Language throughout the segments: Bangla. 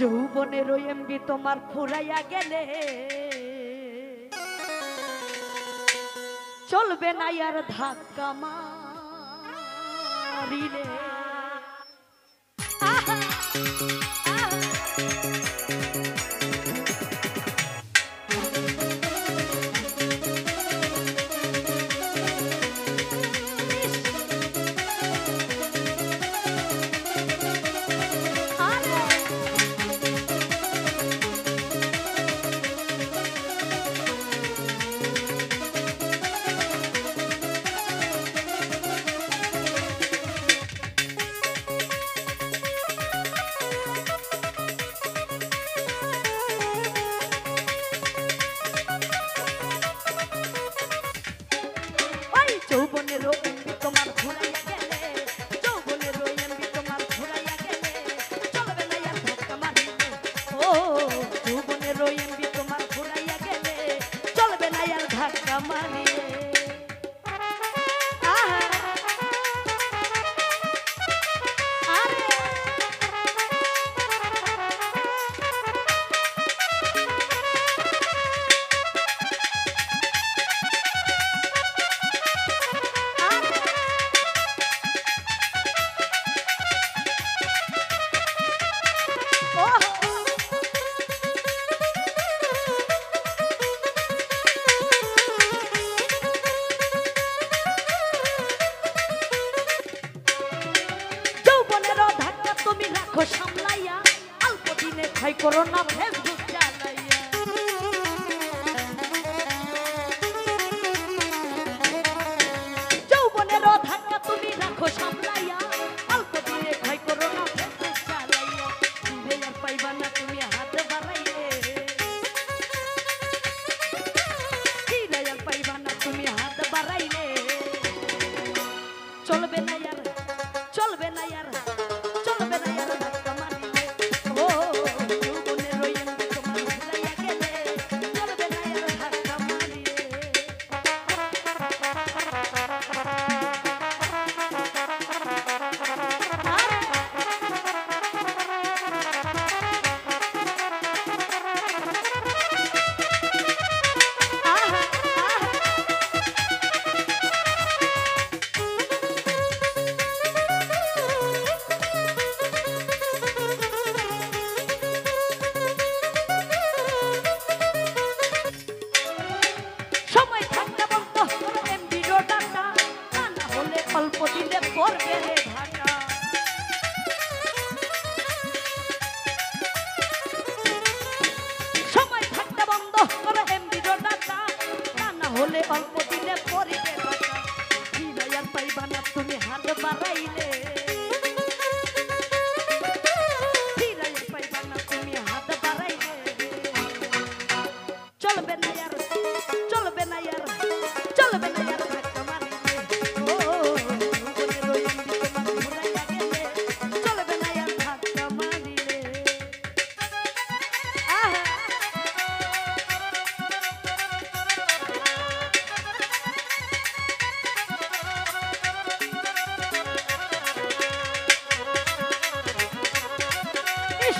যৌবনের এমবি তোমার ফুরাইয়া গেলে চলবে না আর ধাক্কা মারিলে। আহা, আহা। যৌবনেরও এমবি তোমার ফুরাইয়া গেলে, যৌবনেরও এমবি তোমার ফুরাইয়া গেলে চলবে না আর ধাক্কা মারিলে। ও যৌবনেরও এমবি তোমার ফুরাইয়া গেলে চলবে না আর ধাক্কা মারিলে। আহা, আরে তুমি রাখো সামলাইয়া, অল্প দিনে ক্ষয় করো না ফেসবুক চালাইয়া। যৌবনের ধাক্কা তুমি রাখো সামলাইয়া, অল্প দিনে ক্ষয় করো না ফেসবুক চালাইয়া। ফিরে আর পাইবা না তুমি হাত বাড়াইলে, ফিরে আর পাইবা না তুমি হাত বাড়াইলে। চলবে না আর, চলবে না আর, চলবে না আর ধাক্কা মারিলে। ও যৌবনের এমবি তোমার ফুরাইয়া গেলে চলবে না আর ধাক্কা মারিলে। সময় থাকতে বন্ধ করো এমবির ডাটা, তা না হলে অল্প দিলে পড়বে রে ঢাকা। সময় থাকতে বন্ধ করো এমবির ডাটা, তা না হলে অল্প দিলে পড়বে ঢাকা। ফিরে আর পাইবা না তুমি হাত বাড়াইলে, ফিরে আর পাইবা না তুমি হাত বাড়াইলে। চলবে না আর, চলবে না আর, চলবে না আর ধাক্কা মারিলে। ও যৌবনেরও এমবি তোমার ফুরাইয়া গেলে চলবে না আর ধাক্কা মারিলে। আহা, ইস,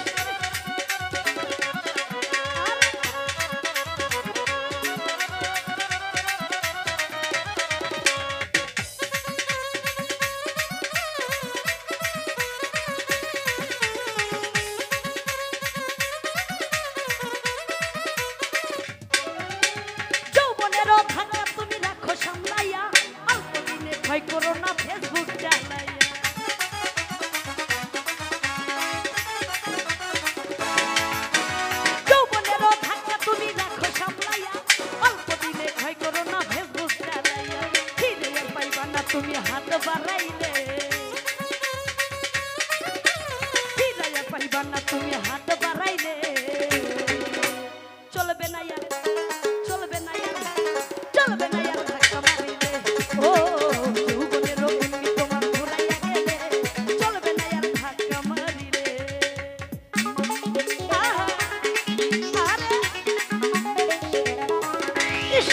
যৌবনেরও ধাক্কা তুমি রাখো সামলাইয়া, অল্প দিনে ক্ষয় করো না ফেসবুক চালাইয়া। যৌবনেরও ধাক্কা তুমি রাখো সামলাইয়া, অল্প দিনে ক্ষয় করো না ফেসবুক চালাইয়া। ফিরে আর পাইবা না তুমি হাত বাড়াইলে, ফিরে আর পাইবা না তুমি হাত বাড়াইলে। চলবে না আর, চলবে না আর, চলবে না আর ধাক্কা মারিলে। ও যৌবনেরও এমবি তোমার ফুরাইয়া গেলে চলবে না আর ধাক্কা মারিলে। আহা, আরে ইস,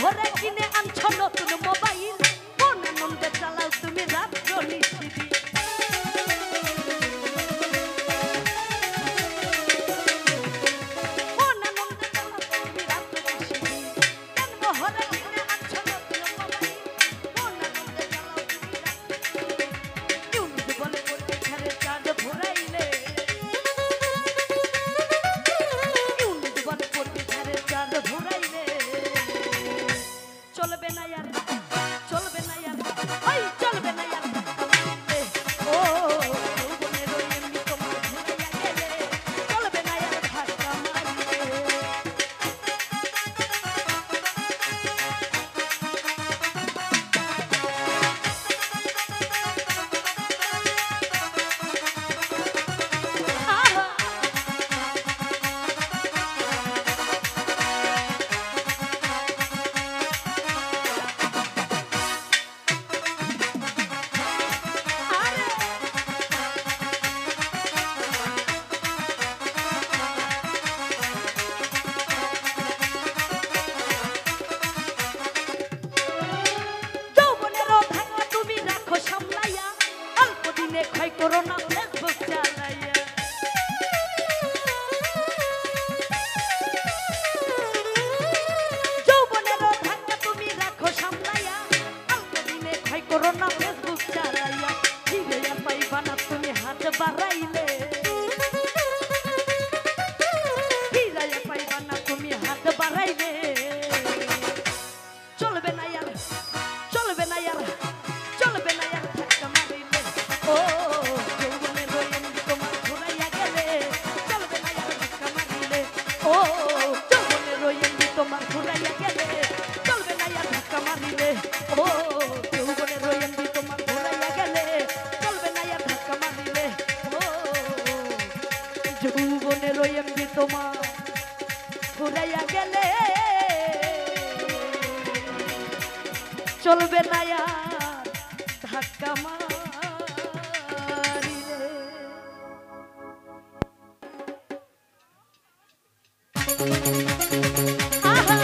হরে কিনে আনছো নতুন মোবাইল, কোন আনন্দে চালাও তুমি রাত্র নিশিদি। কোন আনন্দে চালাও তুমি রাত্র নিশিদি। জন্ম হরে কিনে আনছো নতুন মোবাইল, কোন আনন্দে চালাও তুমি রাত্র নিশিদি। ইউনিট বলে করতে ছাড়ে চাঁদ ভরাইলে, ইউনিট বলে করতে ছাড়ে চাঁদ ভরাইলে। চলবে না यार, চলবে না यार, ওই চলবে না यार। ও যৌবনের ওই এমনি তোমার ঘুরাইয়া গেলে, চলবে না यार ধাক্কা মারিলে। ক্ষয় করো না ফেসবুক চালাইয়া, যৌবনের ভাঙা তুমি রাখো সামলাইয়া, অল্প দিনে ক্ষয় করো না ফেসবুক চালাইয়া। ফিরে পাইবা না তুমি হাত বাড়াইলে, ফিরে পাইবা না তুমি হাত বাড়াইলে। চলবে না यार, চলবে না यार, চলবে না यार ধাক্কা মারিলে। ও যৌবনের ওই এমনি তোমার ঘুরাইয়া গেলে, চলবে না यार ধাক্কা মারিলে। ও যৌবনের ওই এমনি তোমার ঘুরাইয়া গেলে, চলবে না यार ধাক্কা মারিলে। ও যৌবনের ওই এমনি তোমার ঘুরাইয়া গেলে, চলবে না यार ধাক্কা মারিলে। ও যৌবনের ওই এমনি তোমার ঘুরাইয়া গেলে, চলবে না यार ধাক্কা মারিলে। আহা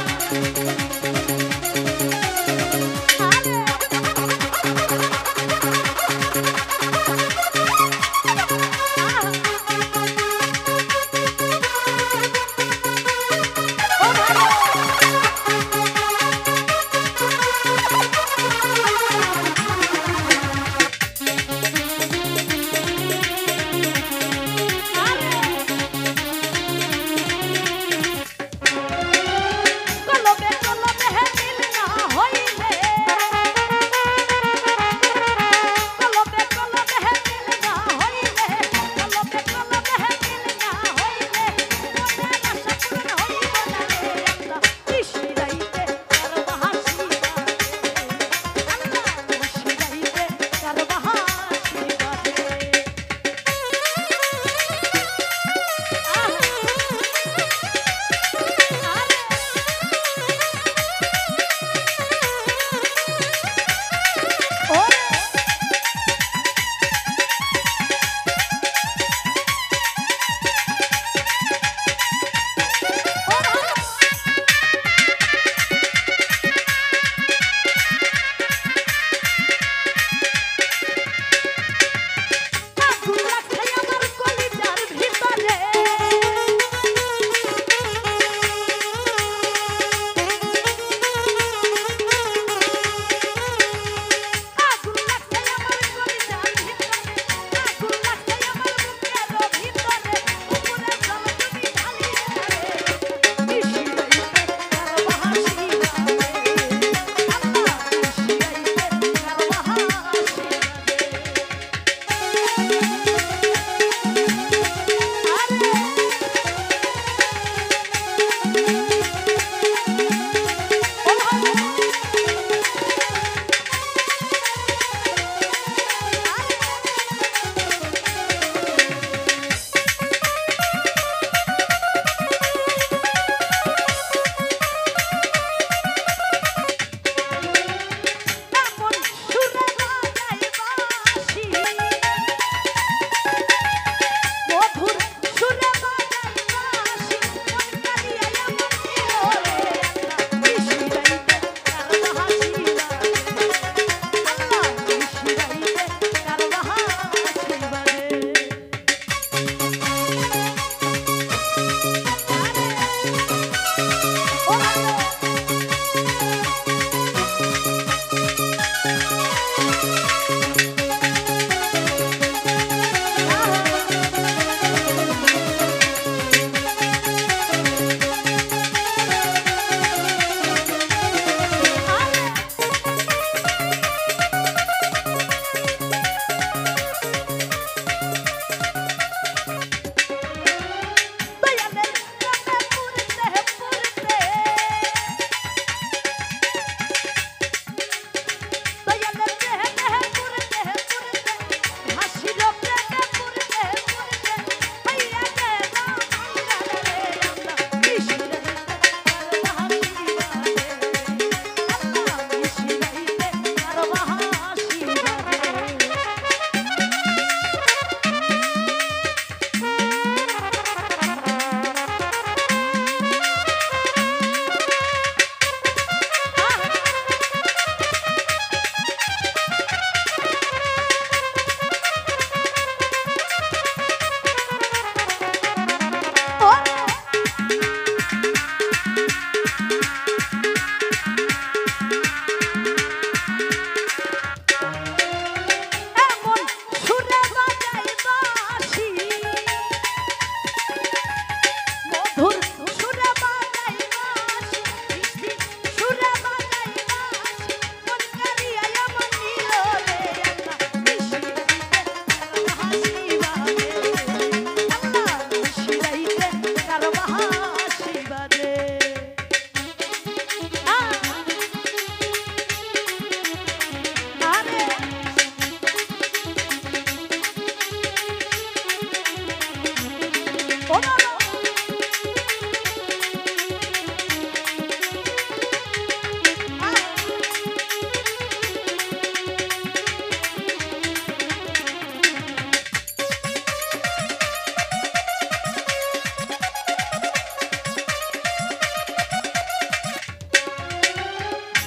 ও বাবা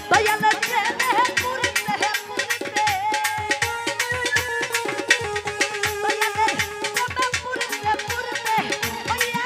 দয়ালে প্রেমে পুরিতে পুরিতে দয়ালে প্রেমে পুরিতে পুরিতে ওয়া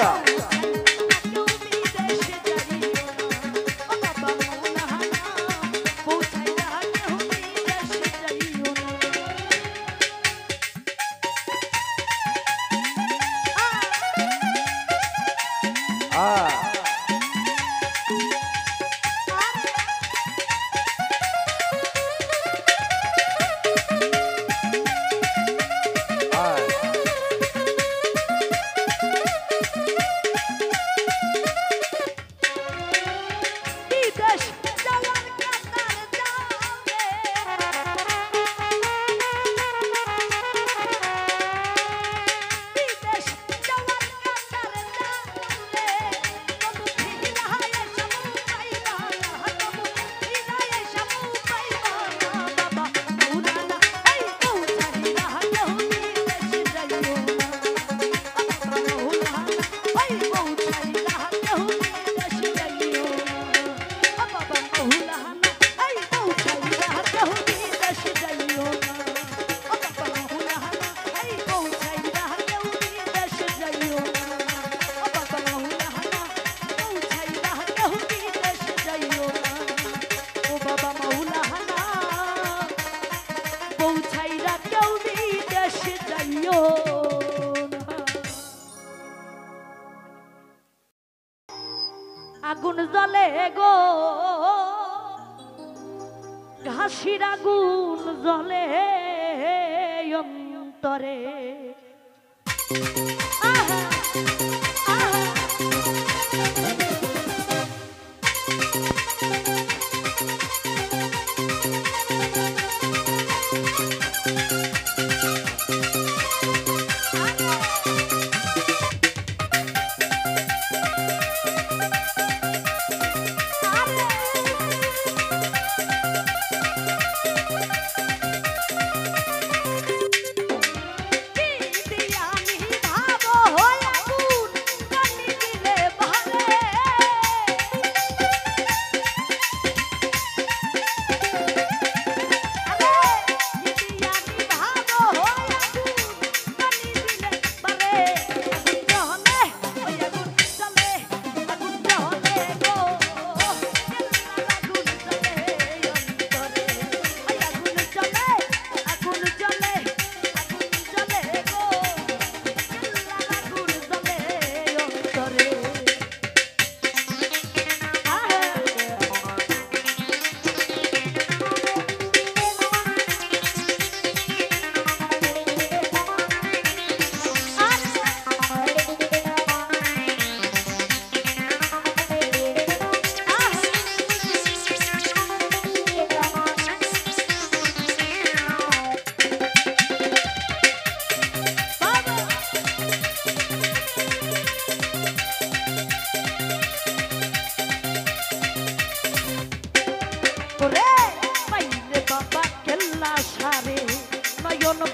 আচ্ছা আগুন জ্বলে গো ঘাসির আগুন জ্বলে অন্তরে আহা আহা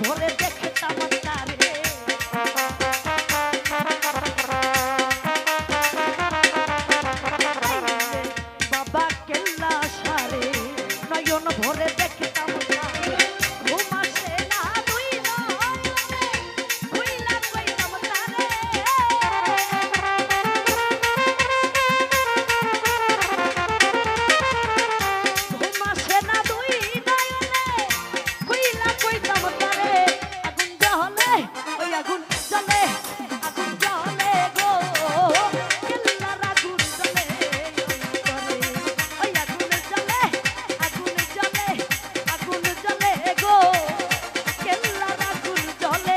ভরে দেখতাম তারে বাবা কেল্লা সারে নয়ন ভরে দেখতাম তারে ঘুম আসে না দুই নয়নে ভুইলা কইতাম তারে ঘুম আসে না দুই নয়নে ভুইলা কইতাম তারে আগুন জ্বলে ওই আগুন জ্বলে গো কেল্লার আগুন জ্বলে ওই আগুন জ্বলে গো কেল্লার আগুন জ্বলে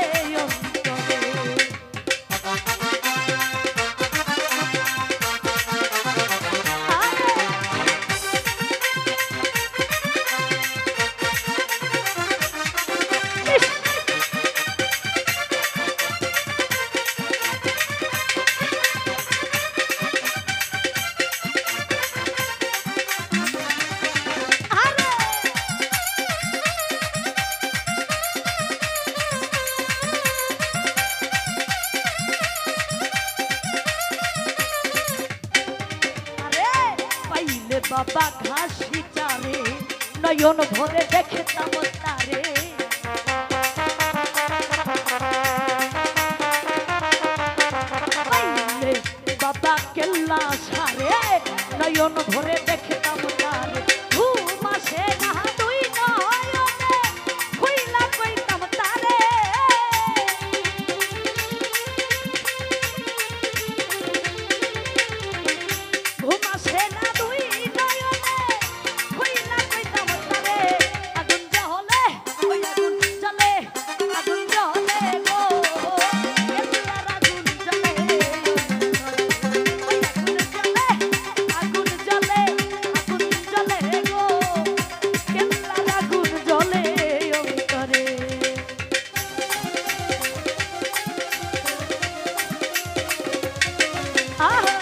বাবা ঘাসি চারে নয়ন ভরে দেখতাম তারে কেল্লা সারে নয়ন ভরে দেখতাম তারে ঘুম আসে না দুই নয়নে খুইলা কইতাম তারে ঘুম আসে না দুই নয়নে খুইলা কইতাম তারে আগুন জ্বলে ওই আগুন জ্বলে আগুন জ্বলে গো কেল্লার আগুন জ্বলে ওই আগুন জ্বলে আগুন জ্বলে গো কেল্লার আগুন জ্বলে অন্তরে আহা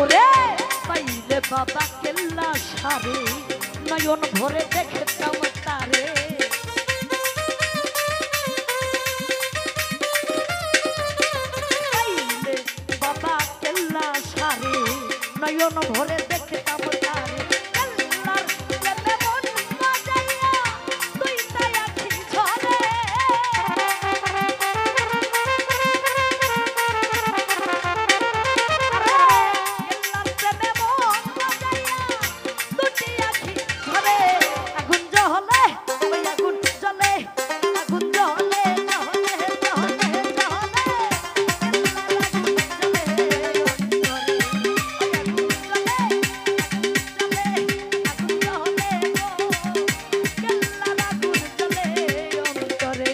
ওরে পাইলে বাবা কেল্লা সারে নয়ন ভরে দেখতাম তারে পাইলে বাবা কেল্লা সারে নয়ন ভরে দেখতাম তারে কেল্লার প্রেমে মন বাজাইয়া দুইটা আখি ঝরে কেল্লার প্রেমে মন বাজাইয়া দুটি আখি ঝরে আগুন জ্বলে ওই আগুন জ্বলে আগুন জ্বলে জ্বলে জ্বলে জ্বলে কেল্লার আগুন জ্বলে অন্তরে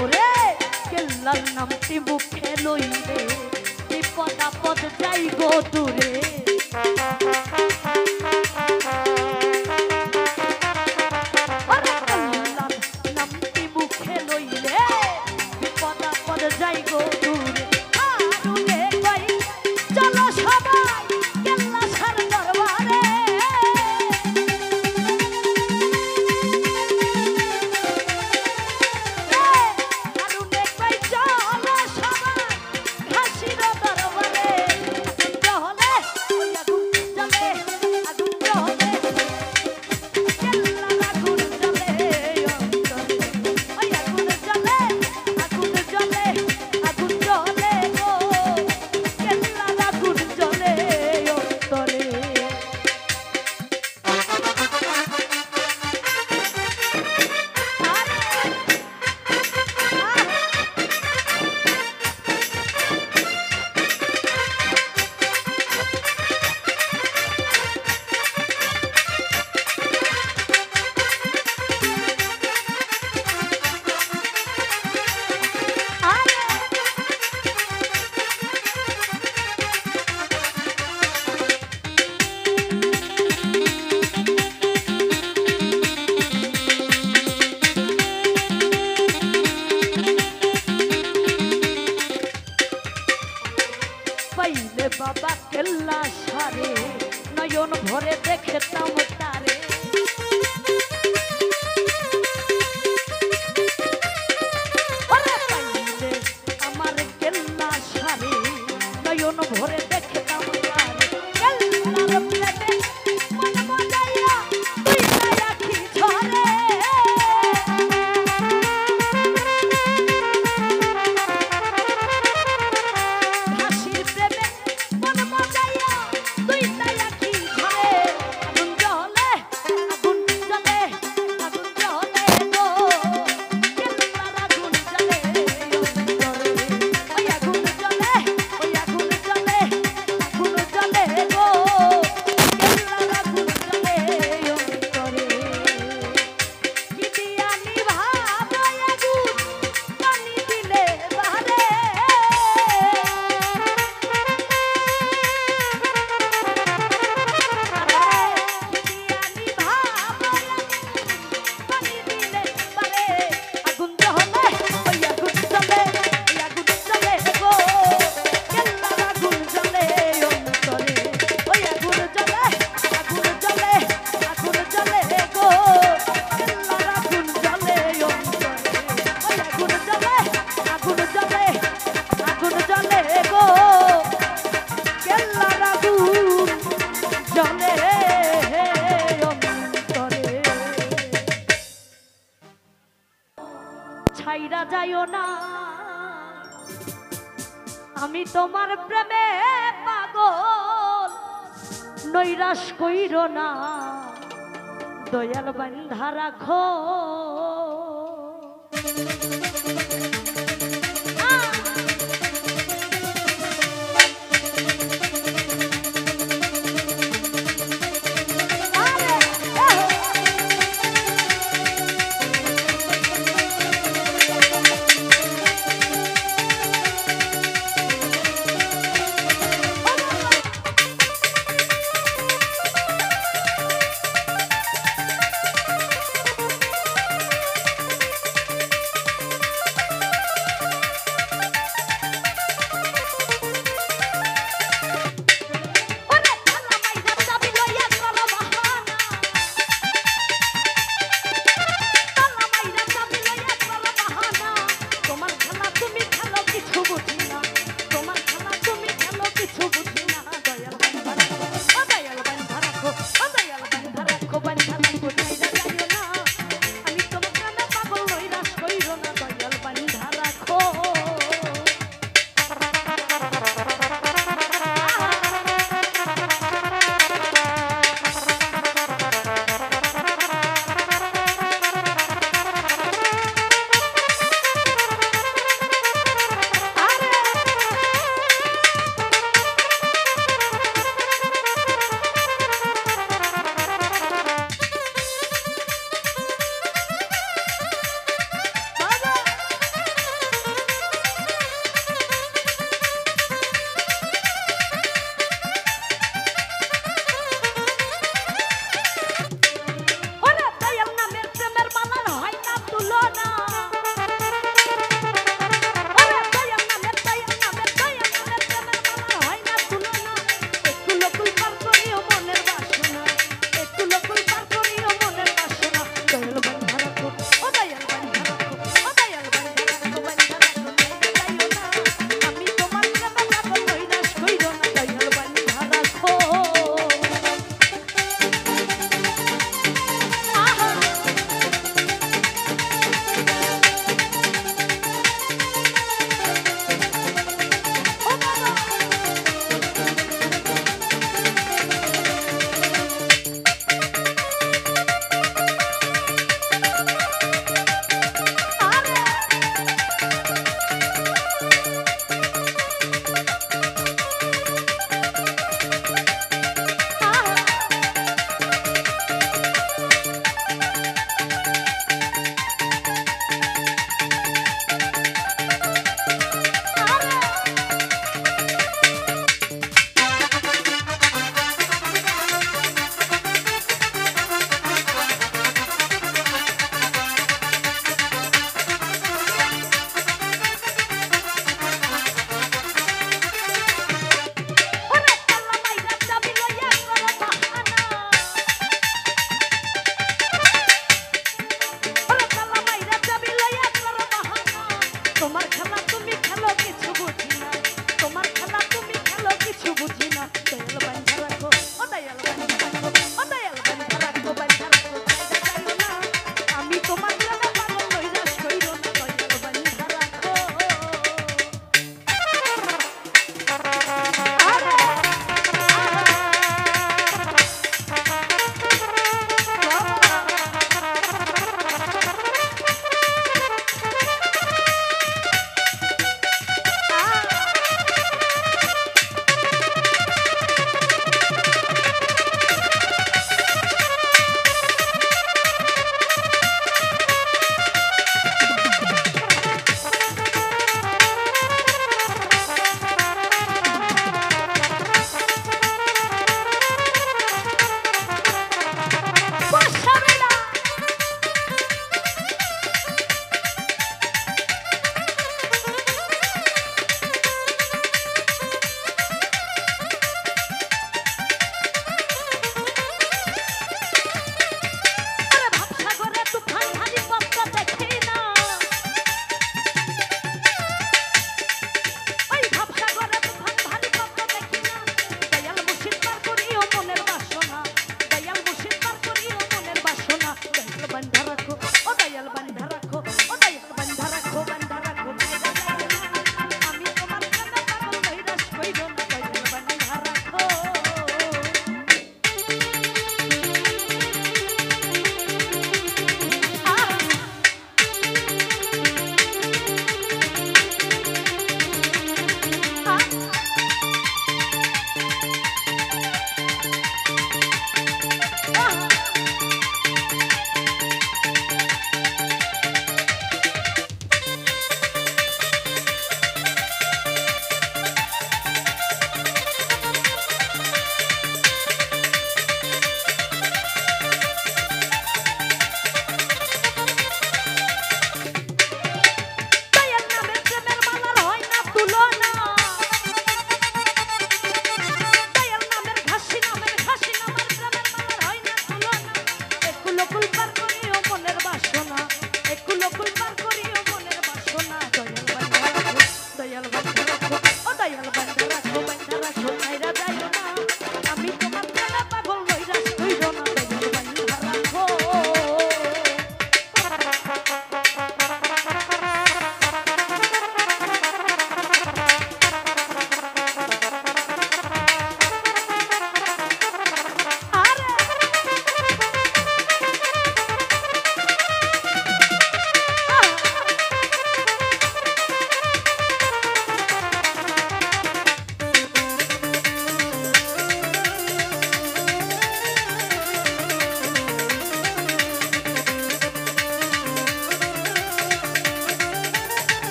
ওরে কেল্লার নামটি মুখে লইলে বিপদ আপদ যাই গো দূরে ওরে কেল্লার নামটি মুখে লইলে বিপদ আপদ যাই গো দূরে আরুনে কই চলো সবাই কেল্লা সার দরবারে আরুনে কই চলো সবাই ঘাসির দরবারে আগুন জ্বলে ওই আগুন জ্বলে আগুন জ্বলে কেল্লার আগুন জ্বলে অন্তরে ওই আগুন জ্বলে আগুন জ্বলে আগুন জ্বলে গো কেল্লার আগুন জ্বলে অন্তরে পাইলে বাবা কেল্লা সারে নয়ন ভরে দেখতাম তারে ওরে পাইলে আমার কেল্লা সারে নয়ন ভরে দেখতাম তারে কেল্লার প্রেমে মন বাজাইয়া দুইটা আখি ঝরে ঘাসির প্রেমে মন বাজাইয়া দুইটা আখি ঝরে আগুন জ্বলে তোমার প্রেমে পাগল নৈরাশ কইরো না দয়াল বান্ধা রাখো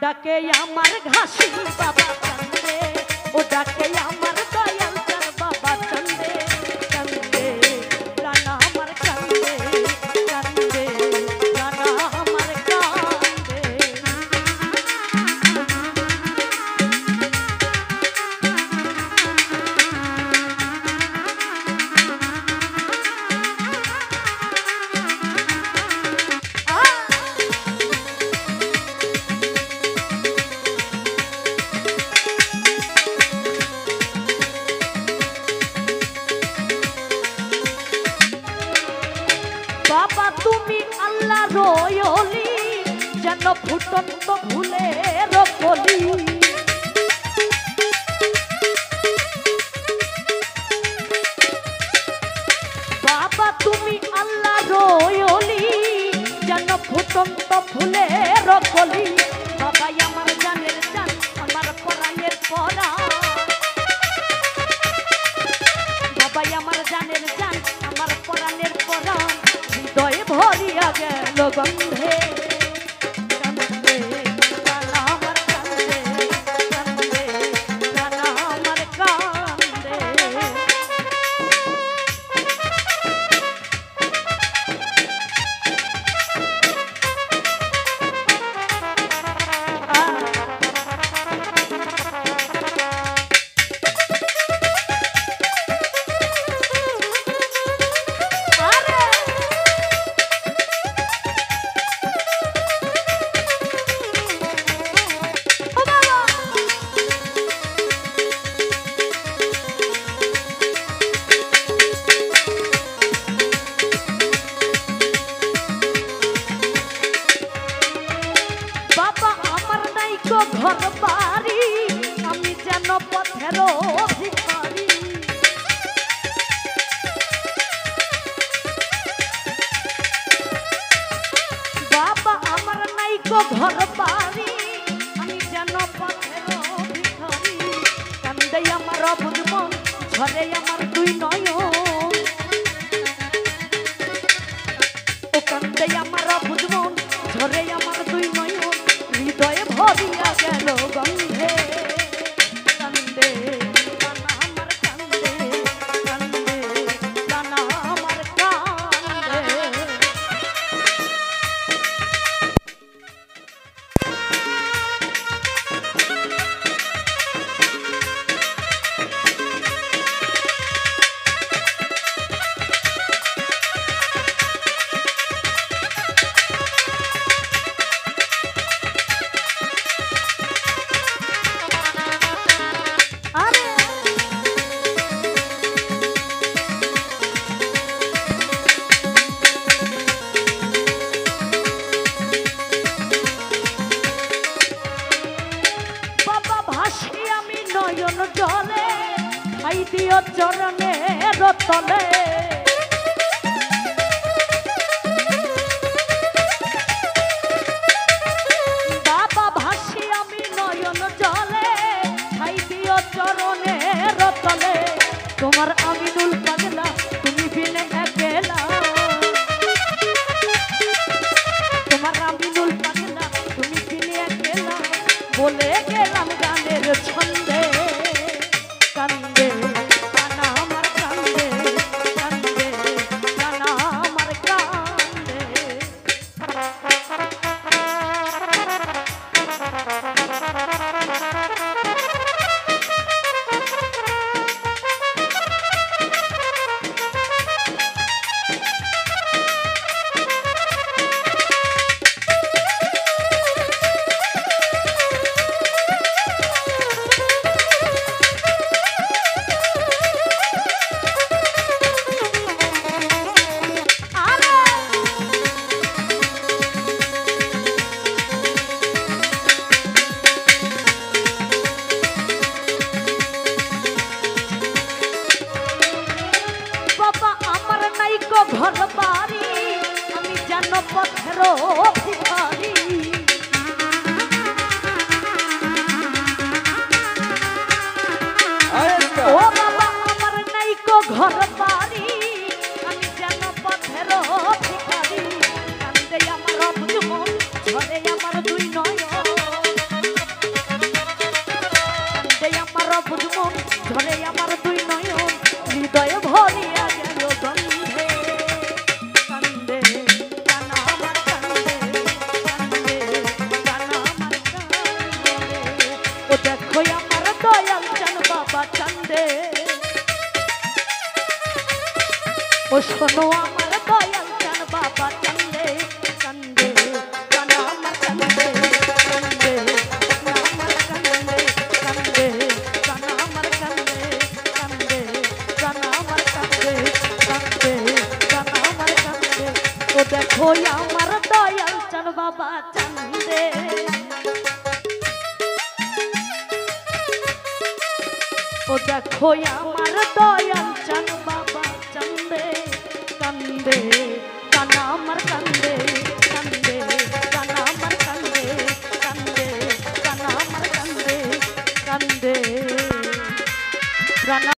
ডাকে আমার ঘাসি বাবা কান্দে, ও ডাকে আমার দয়াল চাঁদ বাবা কান্দে, কান্দে রানা আমার কান্দে, কান্দে রানা আমার কান্দে। বাবা তুমি আল্লাহ রয়লি, যেন ফুটন্ত ফুলের কলি। বাবা তুমি আল্লাহ রয়লি, যেন ফুটন্ত ফুলের কলি। বাবাই আমার জানের জান, আমার পরাণের পরাণ। বাবাই আমার জানের জান, আমার পরাণের পরাণ। হৃদয়ে ভরিয়া গেল গন্ধে, কান্দে রানা আমার কান্দে, কান্দে রানা আমার কান্দে। ঘর বাড়ি আমি যেন পথের ভিখারি। বাবা আমার নাই গো ঘর বাড়ি আমি যেন পথের ভিখারি। কান্দে আমার অবুঝ মন, ঝরে আমার দুই নয়ন। ও কান্দে আমার অবুঝ মন, ঝরে আমার দুই নয়ন। হৃদয়ে ভরিয়া গেল গন্ধে, কান্দে রানা আমার কান্দে, কান্দে রানা আমার কান্দে। নয়ন জলে ঠাই দিও চরণের তলে। বাবা ভাসি আমি নয়ন জলে ঠাই দিও চরণের তলে। তোমার আমিনুল পাগলা তুমি বিনে একলা, তোমার আমিনুল পাগলা তুমি বিনে একলা। বলে গেলাম গানের ছন্দে, কান্দে রানা আমার কান্দে, কান্দে রানা আমার কান্দে। ঘর বাড়ি আমি যেন পথের ভিখারি। ও বাবা আমার নাই কো ঘর বাড়ি আমি যেন পথের ভিখারি। কান্দে আমার অবুঝ মন, ঝরে আমার দুই নয়ন। শোনো আমার দয়াল চান বাবা কান্দে কান্দে কানা আমার কান্দে কান্দে কানা আমার কান্দে কান্দে কানা আমার কান্দে কান্দে কানা আমার কান্দে কান্দে কানা আমার কান্দে ও দেখো আমার দয়াল চান বাবা চান্দে ও দেখো আমার দয়াল চান বাবা চান্দে কান্দে কানা আমার কান্দে